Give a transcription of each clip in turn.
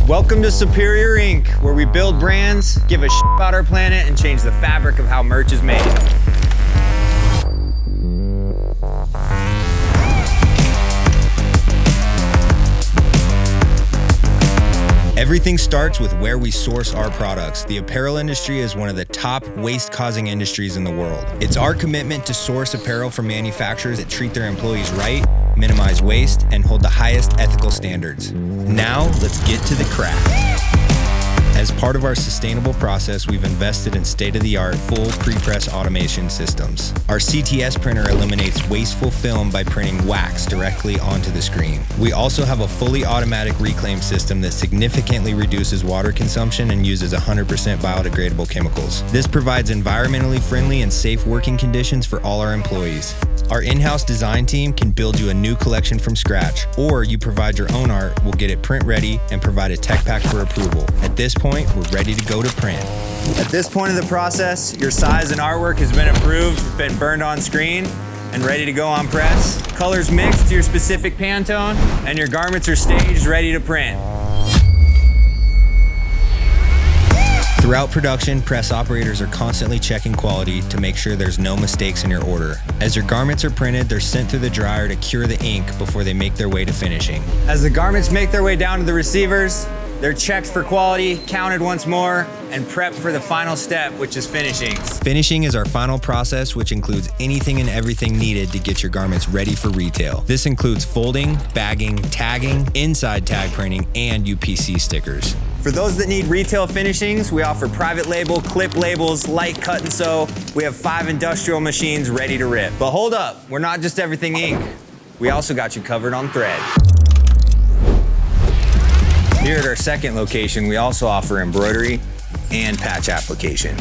Welcome to Superior Inc., where we build brands, give a shit about our planet, and change the fabric of how merch is made. Everything starts with where we source our products. The apparel industry is one of the top waste-causing industries in the world. It's our commitment to source apparel from manufacturers that treat their employees right, minimize waste, and hold the highest ethical standards. Now, let's get to the craft. As part of our sustainable process, we've invested in state-of-the-art full pre-press automation systems. Our CTS printer eliminates wasteful film by printing wax directly onto the screen. We also have a fully automatic reclaim system that significantly reduces water consumption and uses 100% biodegradable chemicals. This provides environmentally friendly and safe working conditions for all our employees. Our in-house design team can build you a new collection from scratch, or you provide your own art, we'll get it print ready and provide a tech pack for approval. At this point, we're ready to go to print. At this point in the process, your size and artwork has been approved, been burned on screen, and ready to go on press. Colors mixed to your specific Pantone, and your garments are staged, ready to print. Throughout production, press operators are constantly checking quality to make sure there's no mistakes in your order. As your garments are printed, they're sent through the dryer to cure the ink before they make their way to finishing. As the garments make their way down to the receivers, they're checked for quality, counted once more, and prepped for the final step, which is finishing. Finishing is our final process, which includes anything and everything needed to get your garments ready for retail. This includes folding, bagging, tagging, inside tag printing, and UPC stickers. For those that need retail finishings, we offer private label, clip labels, light cut and sew. We have 5 industrial machines ready to rip. But hold up, we're not just everything ink. We also got you covered on thread. Here at our second location, we also offer embroidery and patch application.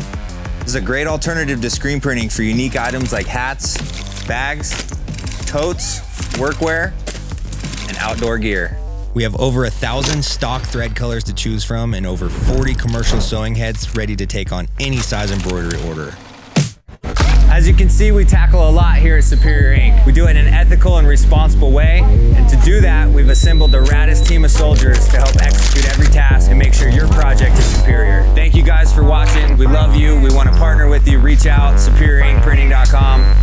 This is a great alternative to screen printing for unique items like hats, bags, totes, workwear, and outdoor gear. We have over 1,000 stock thread colors to choose from and over 40 commercial sewing heads ready to take on any size embroidery order. As you can see, we tackle a lot here at Superior Inc. We do it in an ethical and responsible way, and to do that, we've assembled the raddest team of soldiers to help execute every task and make sure your project is superior. Thank you guys for watching. We love you. We want to partner with you. Reach out, superiorinkprinting.com.